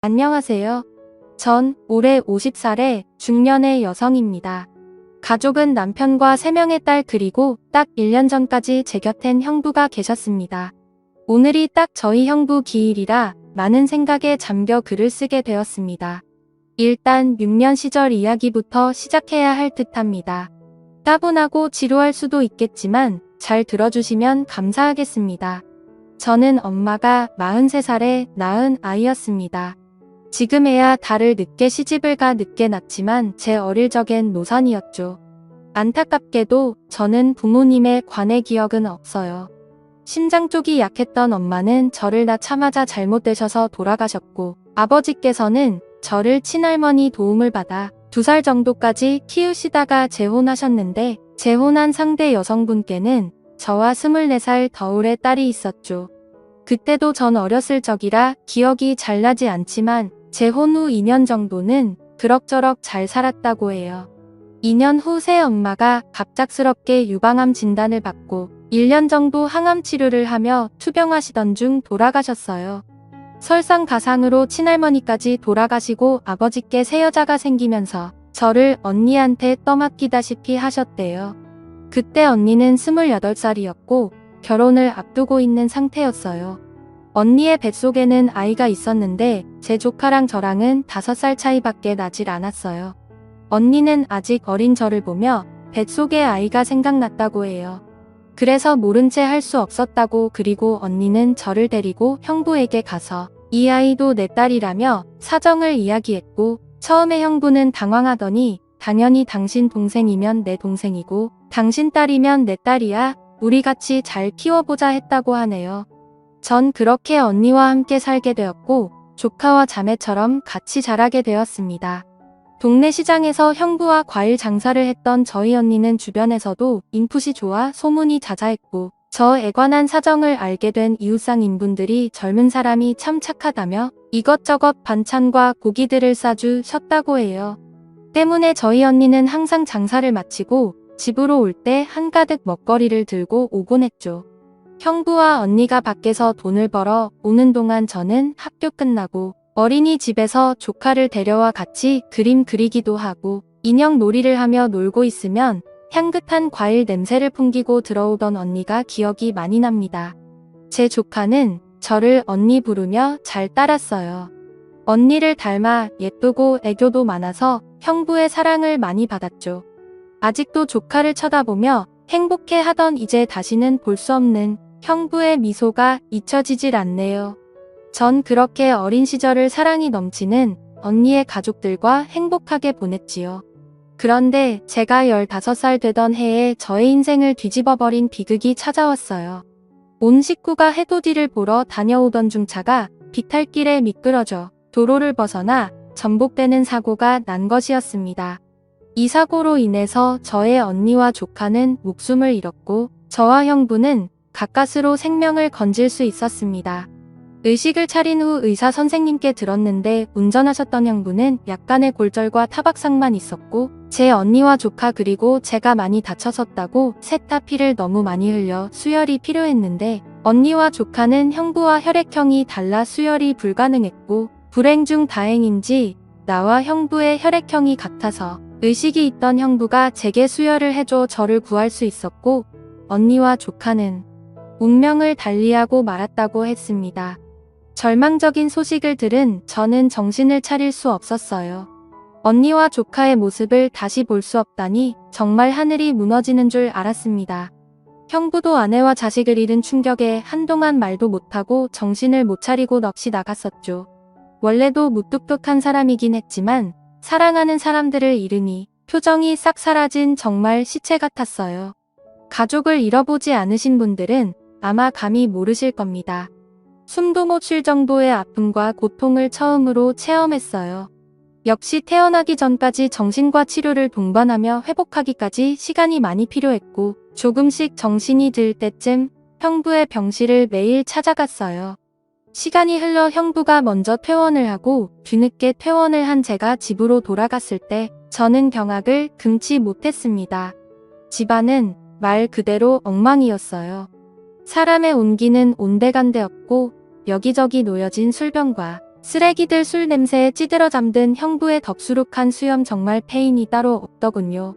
안녕하세요. 전 올해 50살의 중년의 여성입니다. 가족은 남편과 3명의 딸 그리고 딱 1년 전까지 제 곁엔 형부가 계셨습니다. 오늘이 딱 저희 형부 기일이라 많은 생각에 잠겨 글을 쓰게 되었습니다. 일단 6년 시절 이야기부터 시작해야 할 듯합니다. 따분하고 지루할 수도 있겠지만 잘 들어주시면 감사하겠습니다. 저는 엄마가 43살에 낳은 아이였습니다. 지금에야 달을 늦게 시집을 가 늦게 낳지만 제 어릴 적엔 노산이었죠. 안타깝게도 저는 부모님의 관의 기억은 없어요. 심장 쪽이 약했던 엄마는 저를 낳자마자 잘못되셔서 돌아가셨고 아버지께서는 저를 친할머니 도움을 받아 2살 정도까지 키우시다가 재혼하셨는데 재혼한 상대 여성분께는 저와 24살 더울의 딸이 있었죠. 그때도 전 어렸을 적이라 기억이 잘 나지 않지만 재혼 후 2년 정도는 그럭저럭 잘 살았다고 해요. 2년 후 새엄마가 갑작스럽게 유방암 진단을 받고 1년 정도 항암 치료를 하며 투병하시던 중 돌아가셨어요. 설상가상으로 친할머니까지 돌아가시고 아버지께 새 여자가 생기면서 저를 언니한테 떠맡기다시피 하셨대요. 그때 언니는 28살이었고 결혼을 앞두고 있는 상태였어요. 언니의 뱃속에는 아이가 있었는데 제 조카랑 저랑은 5살 차이밖에 나질 않았어요. 언니는 아직 어린 저를 보며 뱃속에 아이가 생각났다고 해요. 그래서 모른 채 할 수 없었다고 그리고 언니는 저를 데리고 형부에게 가서 이 아이도 내 딸이라며 사정을 이야기했고 처음에 형부는 당황하더니 당연히 당신 동생이면 내 동생이고 당신 딸이면 내 딸이야. 우리 같이 잘 키워보자 했다고 하네요. 전 그렇게 언니와 함께 살게 되었고 조카와 자매처럼 같이 자라게 되었습니다. 동네 시장에서 형부와 과일 장사를 했던 저희 언니는 주변에서도 인풋이 좋아 소문이 자자했고 저에 관한 사정을 알게 된 이웃상인분들이 젊은 사람이 참 착하다며 이것저것 반찬과 고기들을 싸주셨다고 해요. 때문에 저희 언니는 항상 장사를 마치고 집으로 올 때 한가득 먹거리를 들고 오곤 했죠. 형부와 언니가 밖에서 돈을 벌어 오는 동안 저는 학교 끝나고 어린이집에서 조카를 데려와 같이 그림 그리기도 하고 인형 놀이를 하며 놀고 있으면 향긋한 과일 냄새를 풍기고 들어오던 언니가 기억이 많이 납니다. 제 조카는 저를 언니 부르며 잘 따랐어요. 언니를 닮아 예쁘고 애교도 많아서 형부의 사랑을 많이 받았죠. 아직도 조카를 쳐다보며 행복해 하던 이제 다시는 볼 수 없는 형부의 미소가 잊혀지질 않네요. 전 그렇게 어린 시절을 사랑이 넘치는 언니의 가족들과 행복하게 보냈지요. 그런데 제가 15살 되던 해에 저의 인생을 뒤집어버린 비극이 찾아왔어요. 온 식구가 해돋이를 보러 다녀오던 중 차가 비탈길에 미끄러져 도로를 벗어나 전복되는 사고가 난 것이었습니다. 이 사고로 인해서 저의 언니와 조카는 목숨을 잃었고 저와 형부는 가까스로 생명을 건질 수 있었습니다. 의식을 차린 후 의사 선생님께 들었는데 운전하셨던 형부는 약간의 골절과 타박상만 있었고 제 언니와 조카 그리고 제가 많이 다쳤었다고 셋 다 피를 너무 많이 흘려 수혈이 필요했는데 언니와 조카는 형부와 혈액형이 달라 수혈이 불가능했고 불행 중 다행인지 나와 형부의 혈액형이 같아서 의식이 있던 형부가 제게 수혈을 해줘 저를 구할 수 있었고 언니와 조카는 운명을 달리하고 말았다고 했습니다. 절망적인 소식을 들은 저는 정신을 차릴 수 없었어요. 언니와 조카의 모습을 다시 볼 수 없다니 정말 하늘이 무너지는 줄 알았습니다. 형부도 아내와 자식을 잃은 충격에 한동안 말도 못하고 정신을 못 차리고 넋이 나갔었죠. 원래도 무뚝뚝한 사람이긴 했지만 사랑하는 사람들을 잃으니 표정이 싹 사라진 정말 시체 같았어요. 가족을 잃어보지 않으신 분들은 아마 감히 모르실 겁니다. 숨도 못 쉴 정도의 아픔과 고통을 처음으로 체험했어요. 역시 태어나기 전까지 정신과 치료를 동반하며 회복하기까지 시간이 많이 필요했고 조금씩 정신이 들 때쯤 형부의 병실을 매일 찾아갔어요. 시간이 흘러 형부가 먼저 퇴원을 하고 뒤늦게 퇴원을 한 제가 집으로 돌아갔을 때 저는 경악을 금치 못했습니다. 집안은 말 그대로 엉망이었어요. 사람의 온기는 온데간데없고 여기저기 놓여진 술병과 쓰레기들 술 냄새에 찌들어 잠든 형부의 덥수룩한 수염 정말 페인이 따로 없더군요.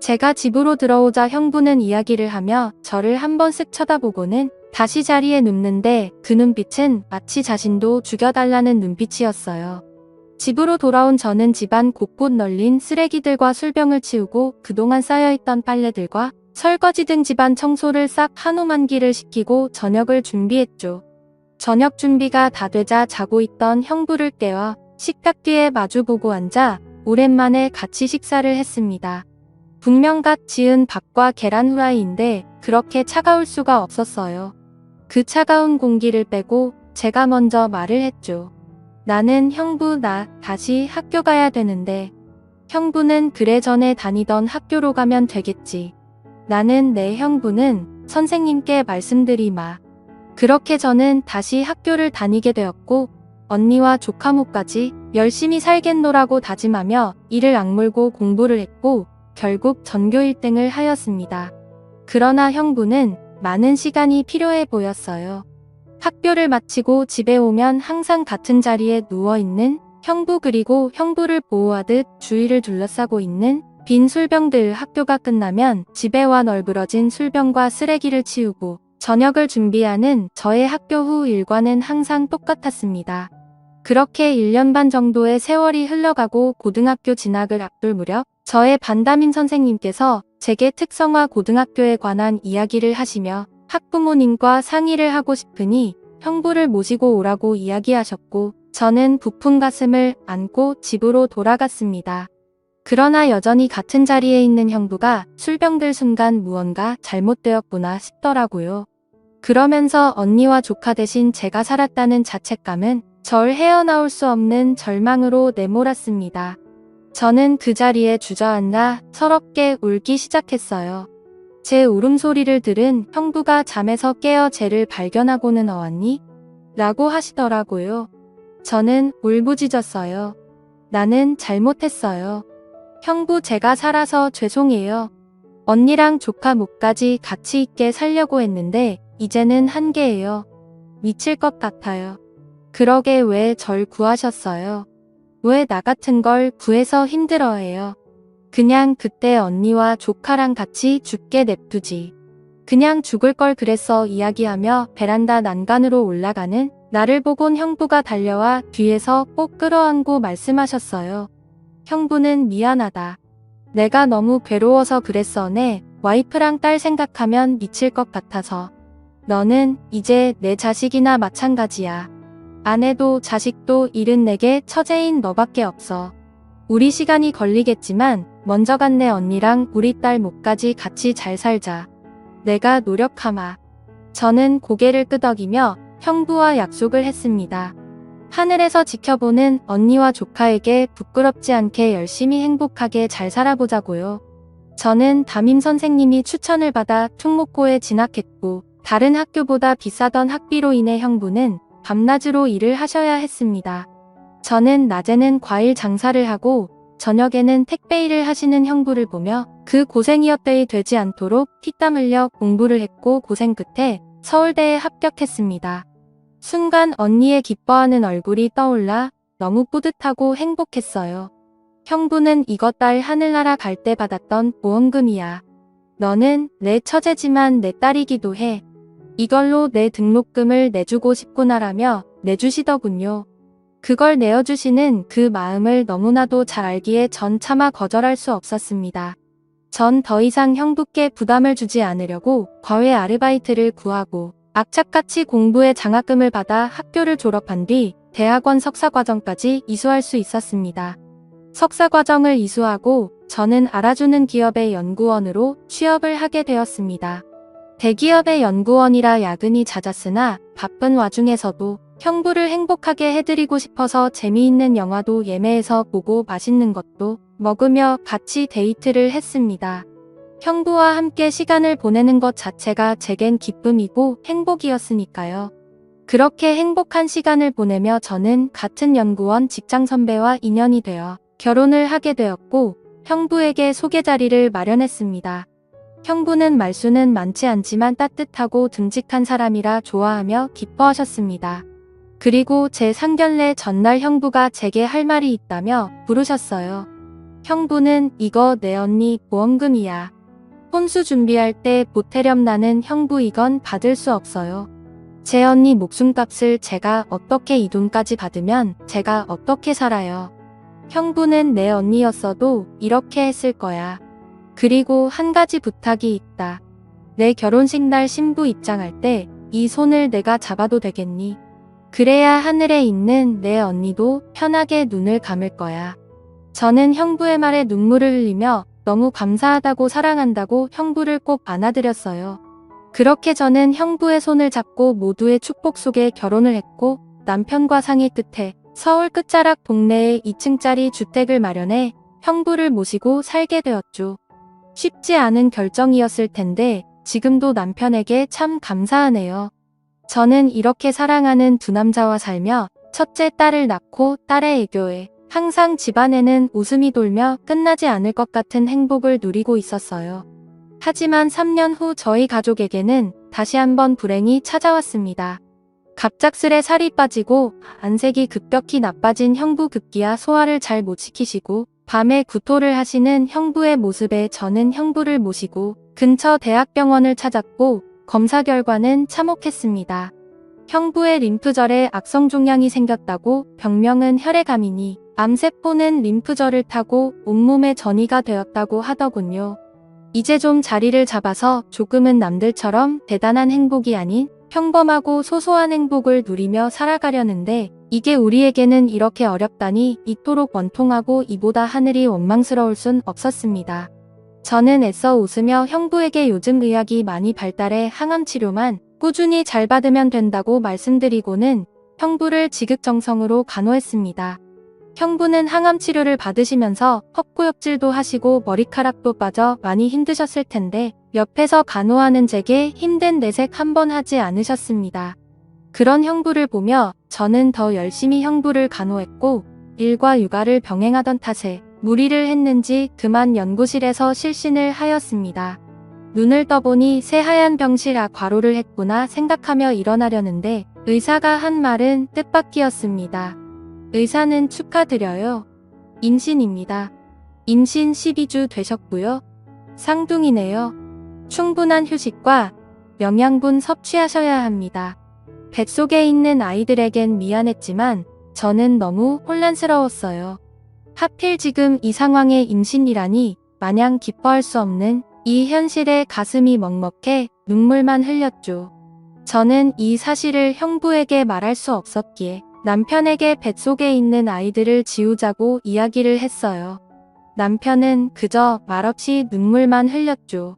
제가 집으로 들어오자 형부는 이야기를 하며 저를 한번 쓱 쳐다보고는 다시 자리에 눕는데 그 눈빛은 마치 자신도 죽여달라는 눈빛이었어요. 집으로 돌아온 저는 집안 곳곳 널린 쓰레기들과 술병을 치우고 그동안 쌓여있던 빨래들과 설거지 등 집안 청소를 싹 한우만기를 시키고 저녁을 준비했죠. 저녁 준비가 다 되자 자고 있던 형부를 깨워 식탁 뒤에 마주보고 앉아 오랜만에 같이 식사를 했습니다. 분명 갓 지은 밥과 계란 후라이인데 그렇게 차가울 수가 없었어요. 그 차가운 공기를 빼고 제가 먼저 말을 했죠. 나는 형부 나 다시 학교 가야 되는데. 형부는 그래 전에 다니던 학교로 가면 되겠지. 나는 내 형부는 선생님께 말씀드리마. 그렇게 저는 다시 학교를 다니게 되었고 언니와 조카모까지 열심히 살겠노라고 다짐하며 이를 악물고 공부를 했고 결국 전교 1등을 하였습니다. 그러나 형부는 많은 시간이 필요해 보였어요. 학교를 마치고 집에 오면 항상 같은 자리에 누워있는 형부 그리고 형부를 보호하듯 주위를 둘러싸고 있는 빈 술병들 학교가 끝나면 집에 와 널브러진 술병과 쓰레기를 치우고 저녁을 준비하는 저의 학교 후 일과는 항상 똑같았습니다. 그렇게 1년 반 정도의 세월이 흘러가고 고등학교 진학을 앞둘 무렵 저의 반담임 선생님께서 제게 특성화 고등학교에 관한 이야기를 하시며 학부모님과 상의를 하고 싶으니 형부를 모시고 오라고 이야기하셨고 저는 부푼 가슴을 안고 집으로 돌아갔습니다. 그러나 여전히 같은 자리에 있는 형부가 술병들 순간 무언가 잘못되었구나 싶더라고요. 그러면서 언니와 조카 대신 제가 살았다는 자책감은 절 헤어나올 수 없는 절망으로 내몰았습니다. 저는 그 자리에 주저앉아 서럽게 울기 시작했어요. 제 울음소리를 들은 형부가 잠에서 깨어 쟤를 발견하고는 어왔니? 라고 하시더라고요. 저는 울부짖었어요. 나는 잘못했어요. 형부 제가 살아서 죄송해요. 언니랑 조카 목까지 같이 있게 살려고 했는데 이제는 한계예요. 미칠 것 같아요. 그러게 왜 절 구하셨어요? 왜 나 같은 걸 구해서 힘들어해요? 그냥 그때 언니와 조카랑 같이 죽게 냅두지. 그냥 죽을 걸 그랬어 이야기하며 베란다 난간으로 올라가는 나를 보곤 형부가 달려와 뒤에서 꼭 끌어안고 말씀하셨어요. 형부는 미안하다. 내가 너무 괴로워서 그랬어. 내 와이프랑 딸 생각하면 미칠 것 같아서. 너는 이제 내 자식이나 마찬가지야. 아내도 자식도 잃은 내게 처제인 너밖에 없어. 우리 시간이 걸리겠지만 먼저 간 내 언니랑 우리 딸 목까지 같이 잘 살자. 내가 노력하마. 저는 고개를 끄덕이며 형부와 약속을 했습니다. 하늘에서 지켜보는 언니와 조카에게 부끄럽지 않게 열심히 행복하게 잘 살아보자고요. 저는 담임 선생님이 추천을 받아 특목고에 진학했고 다른 학교보다 비싸던 학비로 인해 형부는 밤낮으로 일을 하셔야 했습니다. 저는 낮에는 과일 장사를 하고 저녁에는 택배 일을 하시는 형부를 보며 그 고생이 헛되이 되지 않도록 피땀 흘려 공부를 했고 고생 끝에 서울대에 합격했습니다. 순간 언니의 기뻐하는 얼굴이 떠올라 너무 뿌듯하고 행복했어요. 형부는 이것 딸 하늘나라 갈 때 받았던 보험금이야. 너는 내 처제지만 내 딸이기도 해. 이걸로 내 등록금을 내주고 싶구나라며 내주시더군요. 그걸 내어주시는 그 마음을 너무나도 잘 알기에 전 차마 거절할 수 없었습니다. 전 더 이상 형부께 부담을 주지 않으려고 과외 아르바이트를 구하고 악착같이 공부에 장학금을 받아 학교를 졸업한 뒤 대학원 석사과정까지 이수할 수 있었습니다. 석사과정을 이수하고 저는 알아주는 기업의 연구원으로 취업을 하게 되었습니다. 대기업의 연구원이라 야근이 잦았으나 바쁜 와중에서도 형부를 행복하게 해드리고 싶어서 재미있는 영화도 예매해서 보고 맛있는 것도 먹으며 같이 데이트를 했습니다. 형부와 함께 시간을 보내는 것 자체가 제겐 기쁨이고 행복이었으니까요. 그렇게 행복한 시간을 보내며 저는 같은 연구원 직장 선배와 인연이 되어 결혼을 하게 되었고 형부에게 소개 자리를 마련했습니다. 형부는 말수는 많지 않지만 따뜻하고 듬직한 사람이라 좋아하며 기뻐하셨습니다. 그리고 제 상견례 전날 형부가 제게 할 말이 있다며 부르셨어요. 형부는 이거 내 언니 보험금이야. 혼수 준비할 때 보태렴 나는 형부 이건 받을 수 없어요. 제 언니 목숨값을 제가 어떻게 이 돈까지 받으면 제가 어떻게 살아요. 형부는 내 언니였어도 이렇게 했을 거야. 그리고 한 가지 부탁이 있다. 내 결혼식 날 신부 입장할 때 이 손을 내가 잡아도 되겠니? 그래야 하늘에 있는 내 언니도 편하게 눈을 감을 거야. 저는 형부의 말에 눈물을 흘리며 너무 감사하다고 사랑한다고 형부를 꼭 안아드렸어요. 그렇게 저는 형부의 손을 잡고 모두의 축복 속에 결혼을 했고 남편과 상의 끝에 서울 끝자락 동네에 2층짜리 주택을 마련해 형부를 모시고 살게 되었죠. 쉽지 않은 결정이었을 텐데 지금도 남편에게 참 감사하네요. 저는 이렇게 사랑하는 두 남자와 살며 첫째 딸을 낳고 딸의 애교에 항상 집안에는 웃음이 돌며 끝나지 않을 것 같은 행복을 누리고 있었어요. 하지만 3년 후 저희 가족에게는 다시 한번 불행이 찾아왔습니다. 갑작스레 살이 빠지고 안색이 급격히 나빠진 형부 급기야 소화를 잘 못 시키시고 밤에 구토를 하시는 형부의 모습에 저는 형부를 모시고 근처 대학병원을 찾았고 검사 결과는 참혹했습니다. 형부의 림프절에 악성 종양이 생겼다고 병명은 혈액암이니 암세포는 림프절을 타고 온몸에 전이가 되었다고 하더군요. 이제 좀 자리를 잡아서 조금은 남들처럼 대단한 행복이 아닌 평범하고 소소한 행복을 누리며 살아가려는데 이게 우리에게는 이렇게 어렵다니 이토록 원통하고 이보다 하늘이 원망스러울 순 없었습니다. 저는 애써 웃으며 형부에게 요즘 의학이 많이 발달해 항암 치료만 꾸준히 잘 받으면 된다고 말씀드리고는 형부를 지극정성으로 간호했습니다. 형부는 항암 치료를 받으시면서 헛구역질도 하시고 머리카락도 빠져 많이 힘드셨을 텐데 옆에서 간호하는 제게 힘든 내색 한번 하지 않으셨습니다. 그런 형부를 보며 저는 더 열심히 형부를 간호했고 일과 육아를 병행하던 탓에 무리를 했는지 그만 연구실에서 실신을 하였습니다. 눈을 떠보니 새하얀 병실 과로를 했구나 생각하며 일어나려는데 의사가 한 말은 뜻밖이었습니다. 의사는 축하드려요. 임신입니다. 임신 12주 되셨고요. 쌍둥이네요. 충분한 휴식과 영양분 섭취하셔야 합니다. 뱃속에 있는 아이들에겐 미안했지만 저는 너무 혼란스러웠어요. 하필 지금 이 상황에 임신이라니 마냥 기뻐할 수 없는 이 현실에 가슴이 먹먹해 눈물만 흘렸죠. 저는 이 사실을 형부에게 말할 수 없었기에 남편에게 뱃속에 있는 아이들을 지우자고 이야기를 했어요. 남편은 그저 말없이 눈물만 흘렸죠.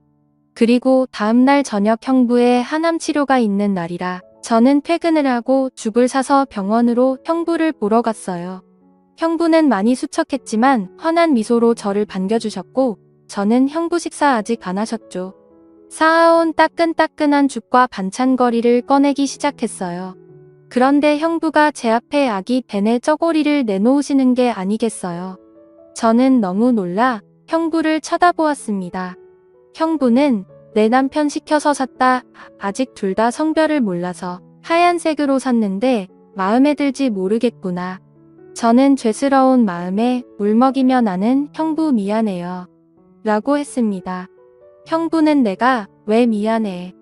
그리고 다음날 저녁 형부의 항암 치료가 있는 날이라 저는 퇴근을 하고 죽을 사서 병원으로 형부를 보러 갔어요. 형부는 많이 수척했지만 환한 미소로 저를 반겨주셨고 저는 형부 식사 아직 안 하셨죠. 쌓아온 따끈따끈한 죽과 반찬거리를 꺼내기 시작했어요. 그런데 형부가 제 앞에 아기 벤의 쩌고리를 내놓으시는 게 아니겠어요. 저는 너무 놀라 형부를 쳐다보았습니다. 형부는 내 남편 시켜서 샀다. 아직 둘 다 성별을 몰라서 하얀색으로 샀는데 마음에 들지 모르겠구나. 저는 죄스러운 마음에 울먹이며 나는 형부 미안해요. 라고 했습니다. 형부는 내가 왜 미안해.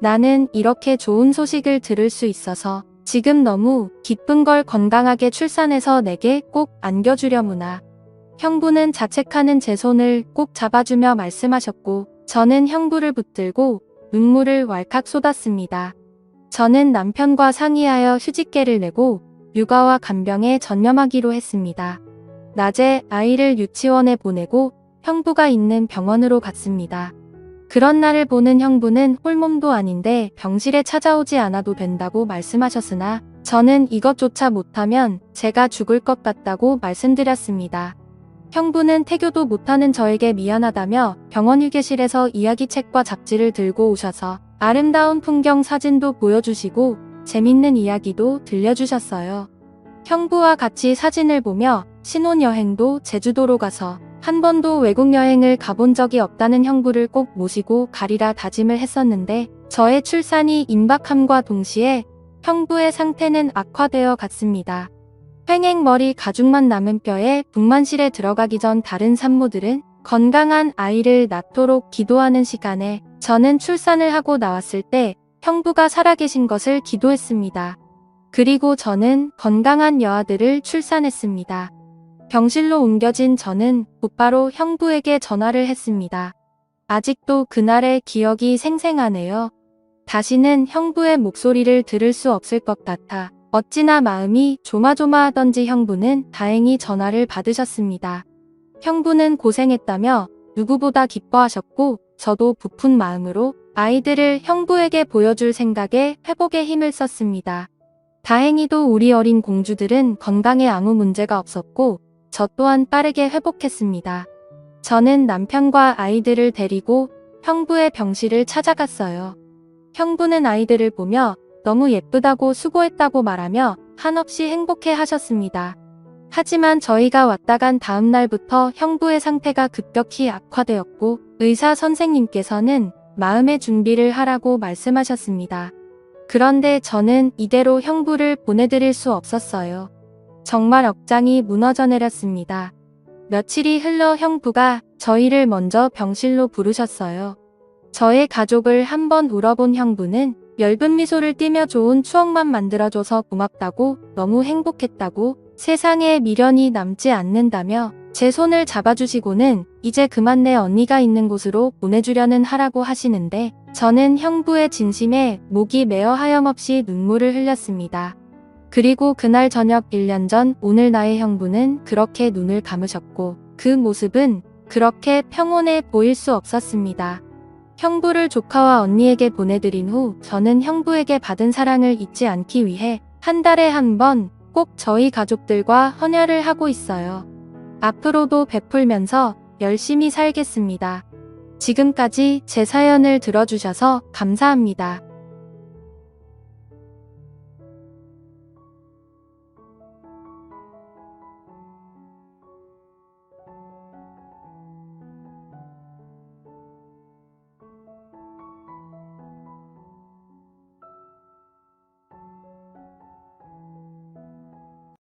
나는 이렇게 좋은 소식을 들을 수 있어서 지금 너무 기쁜 걸 건강하게 출산해서 내게 꼭 안겨주려무나. 형부는 자책하는 제 손을 꼭 잡아주며 말씀하셨고 저는 형부를 붙들고 눈물을 왈칵 쏟았습니다. 저는 남편과 상의하여 휴직계를 내고 육아와 간병에 전념하기로 했습니다. 낮에 아이를 유치원에 보내고 형부가 있는 병원으로 갔습니다. 그런 날을 보는 형부는 홀몸도 아닌데 병실에 찾아오지 않아도 된다고 말씀하셨으나 저는 이것조차 못하면 제가 죽을 것 같다고 말씀드렸습니다. 형부는 태교도 못하는 저에게 미안하다며 병원 휴게실에서 이야기책과 잡지를 들고 오셔서 아름다운 풍경 사진도 보여주시고 재밌는 이야기도 들려주셨어요. 형부와 같이 사진을 보며 신혼여행도 제주도로 가서 한 번도 외국 여행을 가본 적이 없다는 형부를 꼭 모시고 가리라 다짐을 했었는데 저의 출산이 임박함과 동시에 형부의 상태는 악화되어 갔습니다. 횡행머리 가죽만 남은 뼈에 북만실에 들어가기 전 다른 산모들은 건강한 아이를 낳도록 기도하는 시간에 저는 출산을 하고 나왔을 때 형부가 살아계신 것을 기도했습니다. 그리고 저는 건강한 여아들을 출산했습니다. 병실로 옮겨진 저는 곧바로 형부에게 전화를 했습니다. 아직도 그날의 기억이 생생하네요. 다시는 형부의 목소리를 들을 수 없을 것 같아 어찌나 마음이 조마조마하던지 형부는 다행히 전화를 받으셨습니다. 형부는 고생했다며 누구보다 기뻐하셨고 저도 부푼 마음으로 아이들을 형부에게 보여줄 생각에 회복에 힘을 썼습니다. 다행히도 우리 어린 공주들은 건강에 아무 문제가 없었고 저 또한 빠르게 회복했습니다. 저는 남편과 아이들을 데리고 형부의 병실을 찾아갔어요. 형부는 아이들을 보며 너무 예쁘다고 수고했다고 말하며 한없이 행복해 하셨습니다. 하지만 저희가 왔다 간 다음 날부터 형부의 상태가 급격히 악화되었고 의사 선생님께서는 마음의 준비를 하라고 말씀하셨습니다. 그런데 저는 이대로 형부를 보내드릴 수 없었어요. 정말 억장이 무너져 내렸습니다. 며칠이 흘러 형부가 저희를 먼저 병실로 부르셨어요. 저의 가족을 한번 울어본 형부는 엷은 미소를 띠며 좋은 추억만 만들어줘서 고맙다고, 너무 행복했다고, 세상에 미련이 남지 않는다며 제 손을 잡아주시고는 이제 그만 내 언니가 있는 곳으로 보내주려는 하라고 하시는데 저는 형부의 진심에 목이 메어 하염없이 눈물을 흘렸습니다. 그리고 그날 저녁 1년 전 오늘 나의 형부는 그렇게 눈을 감으셨고 그 모습은 그렇게 평온해 보일 수 없었습니다. 형부를 조카와 언니에게 보내드린 후 저는 형부에게 받은 사랑을 잊지 않기 위해 한 달에 한 번 꼭 저희 가족들과 헌혈을 하고 있어요. 앞으로도 베풀면서 열심히 살겠습니다. 지금까지 제 사연을 들어주셔서 감사합니다.